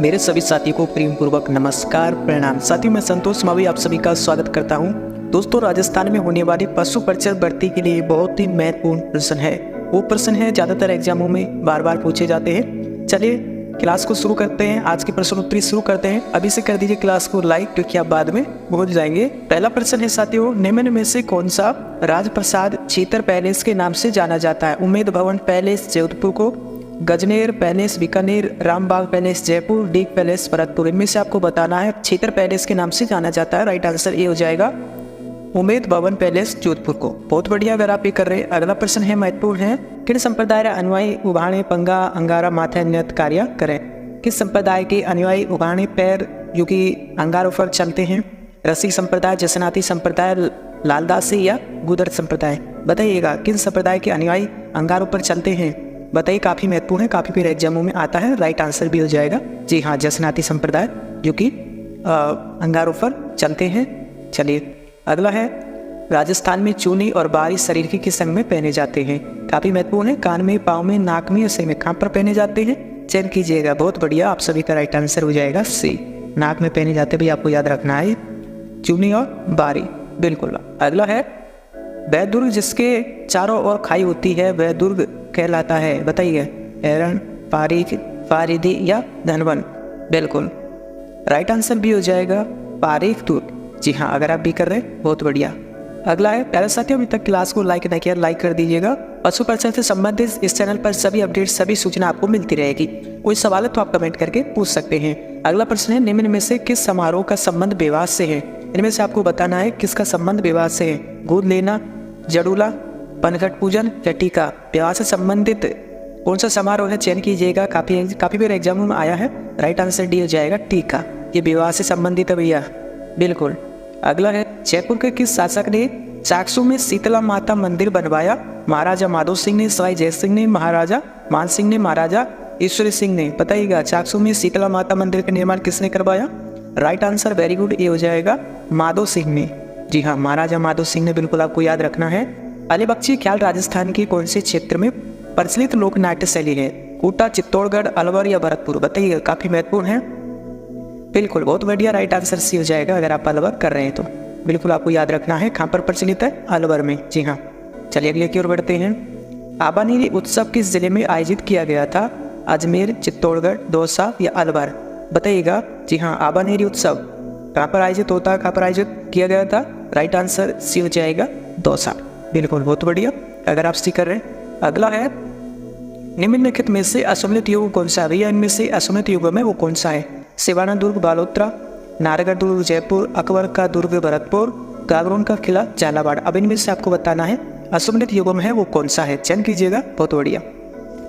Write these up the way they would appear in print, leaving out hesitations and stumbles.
मेरे सभी साथियों को प्रेम पूर्वक नमस्कार प्रणाम। साथियों, मैं संतोष मावी आप सभी का स्वागत करता हूं। दोस्तों, राजस्थान में होने वाली पशु परिचर भर्ती के लिए बहुत ही महत्वपूर्ण प्रश्न है। वो प्रश्न है ज़्यादातर एग्जामों में बार बार पूछे जाते हैं। चलिए क्लास को शुरू करते हैं। आज की प्रश्नोत्तरी शुरू करते हैं। अभी से कर दीजिए क्लास को लाइक, क्योंकि आप बाद में भूल जाएंगे। पहला प्रश्न है साथियों, निम्न में से कौन सा राजप्रसाद छीतर पैलेस के नाम से जाना जाता है? उम्मेद भवन पैलेस जोधपुर को, Gajner palace Bikaner, Rambagh palace Jaipur, Deeg palace Bharatpur. इनमें से आपको बताना है। छीतर पैलेस के नाम से जाना जाता है। राइट आंसर ए हो जाएगा उम्मेद भवन पैलेस जोधपुर को। बहुत बढ़िया अगर आप ये कर रहे हैं। अगला प्रश्न है महत्वपूर्ण है। किस संप्रदाय अनुयायी उभाणे पंगा अंगारा माथे नृत्य कार्य करें? किस संप्रदाय के अनुयायी उभाणे पैर युगी अंगारों पर चलते हैं? रसिक संप्रदाय, जसनाती संप्रदाय, लालदासी या गुदर संप्रदाय? बताइएगा किन संप्रदाय के अनुयायी अंगारों पर चलते हैं? बताइए, काफ़ी महत्वपूर्ण है, काफ़ी फिर एग्जामों में आता है। राइट आंसर भी हो जाएगा जी हाँ, जसनाती संप्रदाय जो कि अंगारों पर चलते हैं। चलिए अगला है, राजस्थान में चूनी और बारी शरीर के किस अंग में पहने जाते हैं? काफ़ी महत्वपूर्ण है। कान में, पाँव में, नाक में या सिर में? कहाँ पर पहने जाते हैं? चयन कीजिएगा। बहुत बढ़िया, आप सभी का राइट आंसर हो जाएगा सी, नाक में पहने जाते। भाई आपको याद रखना है चूनी और बारी, बिल्कुल। अगला है, वह दुर्ग जिसके चारों ओर खाई होती है वह दुर्ग कहलाता है? बताइए, एरन, पारीख, फारिदी या धनवन? बिल्कुल राइट आंसर भी हो जाएगा पारीख दुर्ग। जी हाँ, अगर आप भी कर रहे हैं बहुत बढ़िया। अगला है, प्यारे साथियों, अभी तक क्लास को लाइक नहीं किया, लाइक कर दीजिएगा। पशु परिचर से संबंधित इस चैनल पर सभी अपडेट, सभी सूचना आपको मिलती रहेगी। कोई सवाल है तो आप कमेंट करके पूछ सकते हैं। अगला प्रश्न है, निम्न में से किस समारोह का संबंध विवाह से है? इनमें से आपको बताना है किसका संबंध विवाह से है। गोद लेना, जड़ूला, पनघट पूजन या टीका? विवाह से संबंधित कौन सा समारोह है? चयन कीजिएगा। काफी बार एग्जाम में आया है। राइट आंसर डी हो जाएगा टीका। ये विवाह से संबंधित है भैया, बिल्कुल। अगला है, जयपुर के किस शासक ने चाकसू में शीतला माता मंदिर बनवाया? महाराजा माधो सिंह ने, सवाई जय सिंह ने, महाराजा मान सिंह ने, महाराजा ईश्वरी सिंह ने? बताइएगा, चाकसू में शीतला माता मंदिर का निर्माण किसने करवाया? राइट आंसर वेरी गुड, ये हो जाएगा माधो सिंह ने। जी हाँ, महाराजा माधो सिंह ने, बिल्कुल आपको याद रखना है। अलीबख्शी ख्याल राजस्थान के कौन से क्षेत्र में प्रचलित लोक नाट्य शैली है? कोटा, चित्तौड़गढ़, अलवर या भरतपुर? बताइए, काफी महत्वपूर्ण है। बिल्कुल बहुत बढ़िया, राइट आंसर सी हो जाएगा। अगर आप अलवर कर रहे हैं तो बिल्कुल आपको याद रखना है। कहाँ पर प्रचलित है? अलवर में। जी हाँ, चलिए अगले की ओर बढ़ते हैं। आबानेरी उत्सव किस जिले में आयोजित किया गया था? अजमेर, चित्तौड़गढ़, दौसा या अलवर? बताइएगा। जी हाँ, आबानेरी उत्सव कहाँ पर आयोजित होता है, कहाँ पर आयोजित किया गया था? राइट आंसर सी हो जाएगा दौसा। बिल्कुल बहुत बढ़िया, अगर आप सी कर रहे हैं। अगला है, निम्नलिखित में से असुमेलित युग कौन सा है? भैया इनमें से असुमेलित युग में वो कौन सा है? सिवाना दुर्ग बालोतरा, नारगढ़ दुर्ग जयपुर, अकबर का दुर्ग भरतपुर, गागरोन का किला झालावाड़? अब इनमें से आपको बताना है असुमेलित युग में है वो कौन सा है। चयन कीजिएगा। बहुत बढ़िया,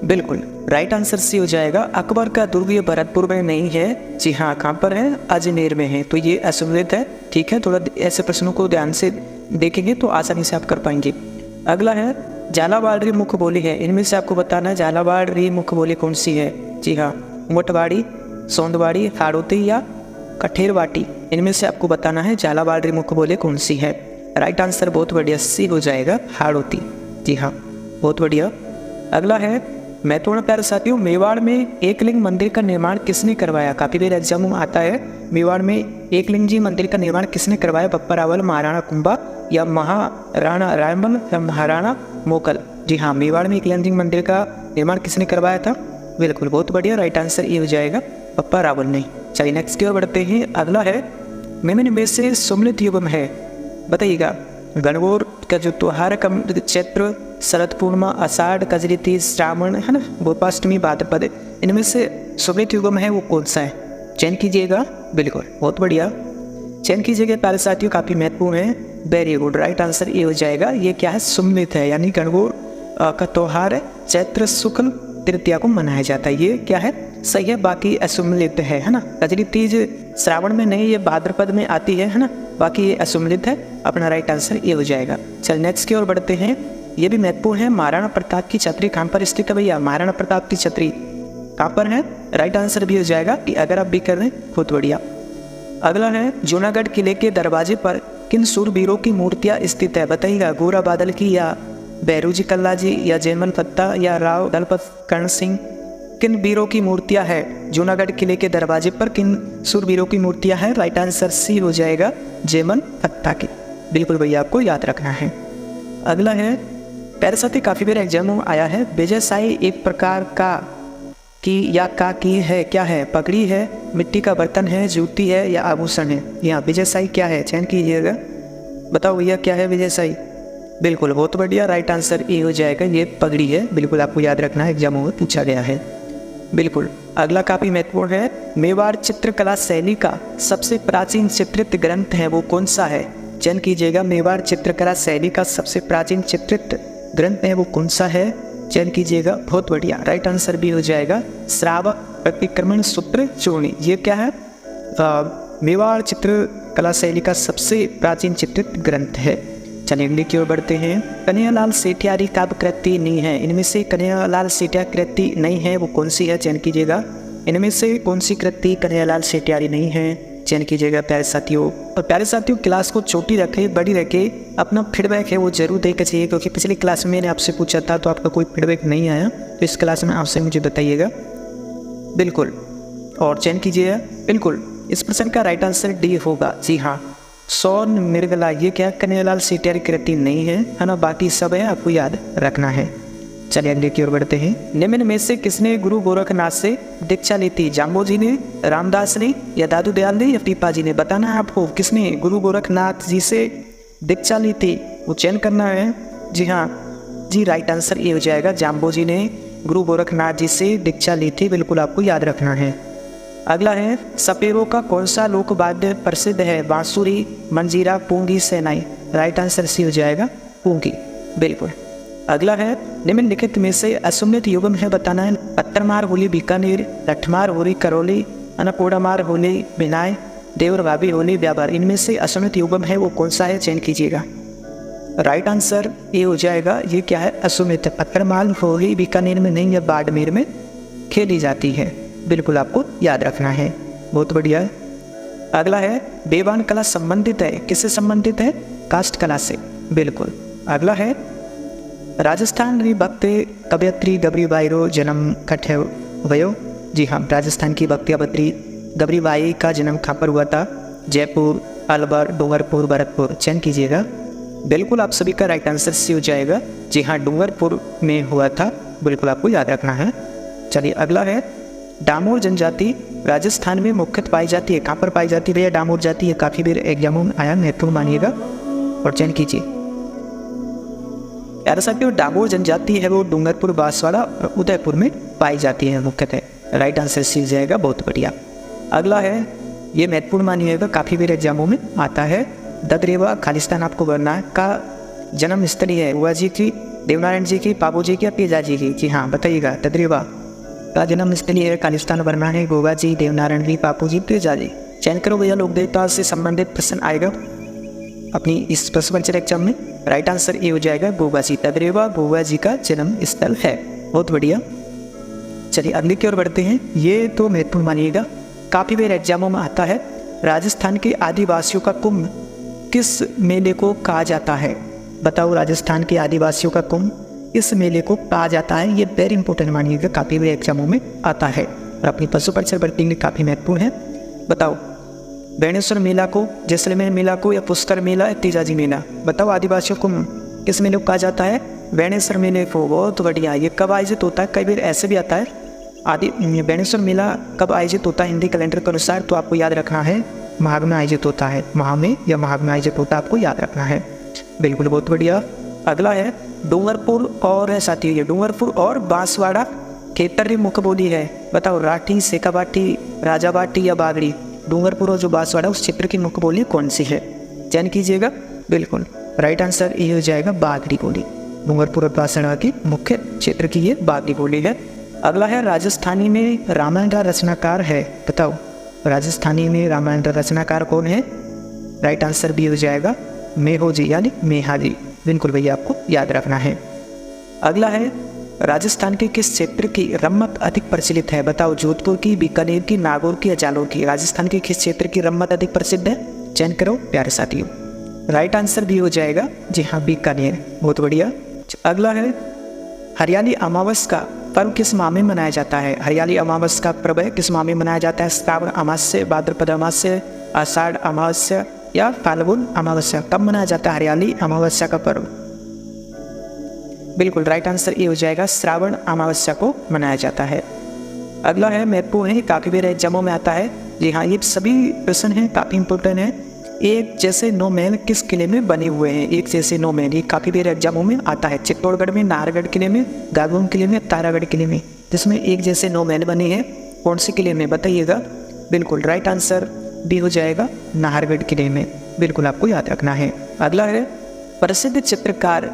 बिल्कुल राइट आंसर सी हो जाएगा अकबर का दुर्ग। ये भरतपुर में नहीं है। जी हाँ, कहाँ पर है? अजमेर में है। तो ये असुमेलित है। ठीक है, थोड़ा ऐसे प्रश्नों को ध्यान से देखेंगे तो आसानी से आप कर पाएंगे। अगला है, झालावाड़ी मुख्य बोली है? इनमें से आपको बताना है झालावाड़ी मुख्य बोली कौन सी है। जी हाँ, मोटवाड़ी, सोंदवाड़ी, हाड़ौती या कठेरवाटी? इनमें से आपको बताना है झालावाड़ी मुख्य बोली कौन सी है। राइट आंसर बहुत बढ़िया सी हो जाएगा हाड़ौती। जी हाँ, बहुत बढ़िया। अगला है, महत्वपूर्ण प्यारे साथियों, मेवाड़ में एकलिंग मंदिर का निर्माण किसने करवाया? काफी बार एग्जाम में आता है। मेवाड़ में एकलिंग जी मंदिर का निर्माण किसने करवाया? बप्पा रावल, महाराणा कुंभा या महाराणा रायमल या महाराणा मोकल? जी हाँ, मेवाड़ में एकलिंग जी मंदिर का निर्माण किसने करवाया था? बिल्कुल बहुत बढ़िया, राइट आंसर ये हो जाएगा बप्पा रावल ने। चलिए नेक्स्ट की ओर बढ़ते हैं। अगला है, निम्न में से सुमेलित युग में है? बताइएगा। गणगौर का जो त्योहार का चैत्र, शरद पूर्णिमा, आषाढ़, कजरी तीज, श्रावण है ना, गोपाष्टमी, भाद्रपद? इनमें से सुमेलित युग में है वो कौन सा है? चयन कीजिएगा। बिल्कुल बहुत बढ़िया, चयन कीजिएगा प्यारे साथियों, काफ़ी महत्वपूर्ण है। वेरी गुड, राइट आंसर ये हो जाएगा। ये क्या है? सुमेलित है, यानी गणगौर का त्योहार है, चैत्र शुक्ल तृतीया को मनाया जाता है। ये क्या है? सही है, बाकी असुमेलित है ना। कजरी तीज श्रावण में नहीं, ये भाद्रपद में आती है ना, बाकी ये असुमेलित है। अपना राइट आंसर ये हो जाएगा। चल नेक्स्ट की ओर बढ़ते हैं। ये भी महत्वपूर्ण है। महाराणा प्रताप की छतरी कहाँ पर स्थित है भैया? महाराणा प्रताप की छतरी कहाँ पर है? राइट आंसर भी हो जाएगा कि अगर आप भी कर रहे हैं बहुत बढ़िया। अगला है, जूनागढ़ किले के दरवाजे पर किन सूरवीरों की मूर्तियाँ स्थित है? बताइएगा। गोरा बादल की या बैरूजी कल्ला जी या जयमल पत्ता या राव दलपत कर्ण सिंह किन वीरों की मूर्तियां है जूनागढ़ किले के दरवाजे पर? किन सूरवीरों की मूर्तियां हैं? राइट आंसर सी हो जाएगा, जेमन फत्ता की। बिल्कुल भैया आपको याद रखना है। अगला है, प्यारे साथी काफ़ी बार एग्जाम में आया है, विजय साई एक प्रकार का की या का की है, क्या है? पगड़ी है, मिट्टी का बर्तन है, जूती है या आभूषण है? यहाँ विजय साई क्या है, चयन कीजिएगा। बताओ भैया क्या है विजय साई? बिल्कुल बहुत बढ़िया, राइट आंसर ए हो जाएगा, ये पगड़ी है। बिल्कुल आपको याद रखना है, एग्जामों में पूछा गया है। बिल्कुल अगला काफ़ी महत्वपूर्ण है, मेवाड़ चित्रकला शैली का सबसे प्राचीन चित्रित ग्रंथ है वो कौन सा है? चयन कीजिएगा। मेवाड़ चित्रकला शैली का सबसे प्राचीन चित्रित ग्रंथ है वो कौन सा है? चयन कीजिएगा। बहुत बढ़िया, राइट आंसर भी हो जाएगा, श्रावक प्रतिक्रमण सूत्र चूर्णी। ये क्या है? मेवाड़ चित्रकला शैली का सबसे प्राचीन चित्रित ग्रंथ है। चलिए अगले की ओर बढ़ते हैं। कन्हैयालाल सेठियारी काव्य कृति नहीं है, इनमें से कन्हैयालाल सेठिया कृति नहीं है वो कौन सी है? चयन कीजिएगा। इनमें से कौन सी कृति कन्हैयालाल सेठियारी नहीं है? चयन कीजिएगा प्यारे साथियों। और प्यारे साथियों, क्लास को छोटी रखें, बड़ी रखें, अपना फीडबैक है वो जरूर देकर चाहिए, क्योंकि पिछली क्लास में मैंने आपसे पूछा था तो आपका कोई फीडबैक नहीं आया, तो इस क्लास में आपसे मुझे बताइएगा। बिल्कुल, और चयन कीजिएगा। बिल्कुल, इस प्रश्न का राइट आंसर डी होगा। जी हाँ, सौन मृगला, ये क्या कन्हैयालाल सेठियारी कृति नहीं है ना? बाकी सब है, आपको याद रखना है। चलिए अगले की ओर बढ़ते हैं। निम्न में से किसने गुरु गोरखनाथ से दीक्षा ली थी? जाम्बो जी ने, रामदास ने या दादू दयाल ने या पीपा जी ने? बताना है आपको किसने गुरु गोरखनाथ जी से दीक्षा ली थी, वो चयन करना है। जी हाँ जी, राइट आंसर ये हो जाएगा, जाम्बो जी ने गुरु गोरखनाथ जी से दीक्षा ली थी। बिल्कुल आपको याद रखना है। अगला है, सपेरों का कौन सा लोक वाद्य प्रसिद्ध है? बांसुरी, मंजीरा, पूंगी, सेनाई? राइट आंसर सी हो जाएगा, पूंगी। बिल्कुल। अगला है, निम्नलिखित में से असुमित युग्म है, बताना है। पत्थरमार होली बीकानेर, लठमार होली करौली, अन्नपूर्णामार होली बिनाय, देवरभाभी होली व्यापार। इनमें से असुमित युग्म है वो कौन सा है? चयन कीजिएगा। राइट आंसर ये हो जाएगा, ये क्या है? असुमित। पत्थरमार होली बीकानेर में नहीं, या बाड़मेर में खेली जाती है। बिल्कुल आपको याद रखना है। बहुत बढ़िया। अगला है, बेवान कला संबंधित है, किससे संबंधित है? काष्ठ कला से। बिल्कुल। अगला है, राजस्थान री भक्त कवयत्री गबरीबाई रो जन्म कठे भयो? जी हाँ, राजस्थान की भक्त कवयत्री गबरीबाई का जन्म कहाँ पर हुआ था? जयपुर, अलवर, डूंगरपुर, भरतपुर? चयन कीजिएगा। बिल्कुल आप सभी का राइट आंसर सी हो जाएगा। जी हाँ, डूंगरपुर में हुआ था। बिल्कुल आपको याद रखना है। चलिए अगला है, डामोर जनजाति राजस्थान में मुख्यतः पाई जाती है, कहाँ पर पाई जाती है भैया डामोर जाति? है काफ़ी बार एग्जामों में आया, महत्वपूर्ण मानिएगा और चयन कीजिए। यार साथियों, डामोर जनजाति है वो डूंगरपुर, बांसवाड़ा और उदयपुर में पाई जाती है मुख्यतः। राइट आंसर सी जाएगा। बहुत बढ़िया। अगला है, ये महत्वपूर्ण मानिएगा, काफ़ी बार एग्जामों में आता है। ददरेवा खालिस्तान आपको भरना है, का जन्म स्थली है बुआ जी की, देवनारायण जी की, बाबू जी की या तेजा जी की? जी हाँ बताइएगा। ददरेवा का जन्म स्थली है, खालिस्तान भरना है, गोवा जी, देवनारायण जी, बापू जी, तेजा जी? चयन करो भैया, लोक देवता से संबंधित प्रश्न आएगा अपनी इस प्रश्न पंचर एग्जाम में। राइट आंसर ये हो जाएगा, गोवा जी। ददरेवा गोवा जी का जन्म स्थल है। बहुत बढ़िया। चलिए अगले की ओर बढ़ते हैं। ये तो महत्वपूर्ण मानिएगा, काफ़ी बार एग्जामों में आता है। राजस्थान के आदिवासियों का कुंभ किस मेले को कहा जाता है? बताओ, राजस्थान के आदिवासियों का कुंभ इस मेले को कहा जाता है। ये वेरी इंपॉर्टेंट मानिएगा, काफ़ी बार एग्जामों में आता है और अपनी पशु परिचय बढ़ती में काफ़ी महत्वपूर्ण है। बताओ, बेणेश्वर मेला को, जैसलमेर मेला को या पुष्कर मेला या तेजाजी मेला? बताओ, आदिवासियों को किस मेले को कहा जाता है? बेणेश्वर मेले को। बहुत बढ़िया। ये कब आयोजित होता है? कई बार ऐसे भी आता है, बेणेश्वर मेला कब आयोजित होता है हिंदी कैलेंडर के अनुसार? तो आपको याद रखना है, माघ में आयोजित होता है। माह में या माघ में आयोजित होता है, आपको याद रखना है। बिल्कुल, बहुत बढ़िया। अगला है, डूंगरपुर और है साथियों, ये डूंगरपुर और बांसवाड़ा खेतर मुख्य बोली है। बताओ, राठी, सेकाबाटी, राजाबाटी या बागड़ी? डूंगरपुर और जो बांसवाड़ा उस क्षेत्र की मुख्य बोली कौन सी है? चयन कीजिएगा। बिल्कुल राइट आंसर ये हो जाएगा, बागड़ी बोली। डूंगरपुर और बांसवाड़ा की मुख्य क्षेत्र की ये बागड़ी बोली है। अगला है, राजस्थानी में रामायण का रचनाकार है। बताओ, राजस्थानी में रामायण का रचनाकार कौन है? राइट आंसर भी हो जाएगा, मेहो जी यानी मेहा जी। बिल्कुल भैया आपको याद रखना है। अगला है, राजस्थान के किस क्षेत्र की रम्मत अधिक प्रचलित है? बताओ, जोधपुर की, बीकानेर की, नागौर की या जालौर की? राजस्थान के किस क्षेत्र की रम्मत अधिक प्रसिद्ध है? चयन करो प्यारे साथियों। राइट आंसर भी हो जाएगा, जी हाँ, बीकानेर। बहुत बढ़िया। अगला है, हरियाली अमावस का पर्व किस माह में मनाया जाता है? हरियाली अमावस्या का पर्व किस माह में मनाया जाता है? श्रावण अमावस्या, भाद्रपद अमावस्या, आषाढ़ अमावस्या या फाल्गुन अमावस्या? कब मनाया जाता है हरियाली अमावस्या का पर्व? बिल्कुल राइट आंसर ये हो जाएगा, श्रावण अमावस्या को मनाया जाता है। अगला है महत्वपूर्ण है, काफ़ी बार एग्जामों में आता है। जी हाँ, ये सभी प्रश्न हैं, काफ़ी इंपॉर्टेंट है। एक जैसे 9 महल किस किले में बने हुए हैं? एक जैसे 9 महल, ये काफ़ी बार एग्जामों में आता है। चित्तौड़गढ़ में, नाहरगढ़ किले में, गागोम किले में, तारागढ़ किले में, जिसमें एक जैसे 9 महल बने हैं। कौन से किले में बताइएगा? बिल्कुल राइट आंसर भी हो जाएगा, नाहरगढ़ किले में। बिल्कुल आपको याद रखना है। अगला है प्रसिद्ध चित्रकार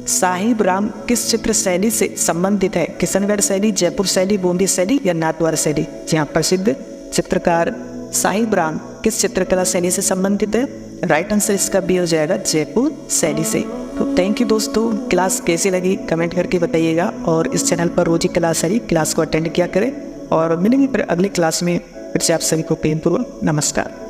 साहिब राम किस चित्र शैली से संबंधित है? किशनगढ़ शैली, जयपुर शैली, बॉम्बे शैली या नाथद्वारा शैली? जी हाँ, प्रसिद्ध चित्रकार साहिब राम किस चित्रकला शैली से संबंधित है? राइट आंसर इसका भी हो जाएगा, जयपुर शैली से। तो थैंक यू दोस्तों, क्लास कैसी लगी कमेंट करके बताइएगा, और इस चैनल पर रोज ही क्लास है, क्लास को अटेंड किया करें। और मिलेंगे फिर अगली क्लास में, फिर से आप सभी को प्रेमपूर्वक नमस्कार।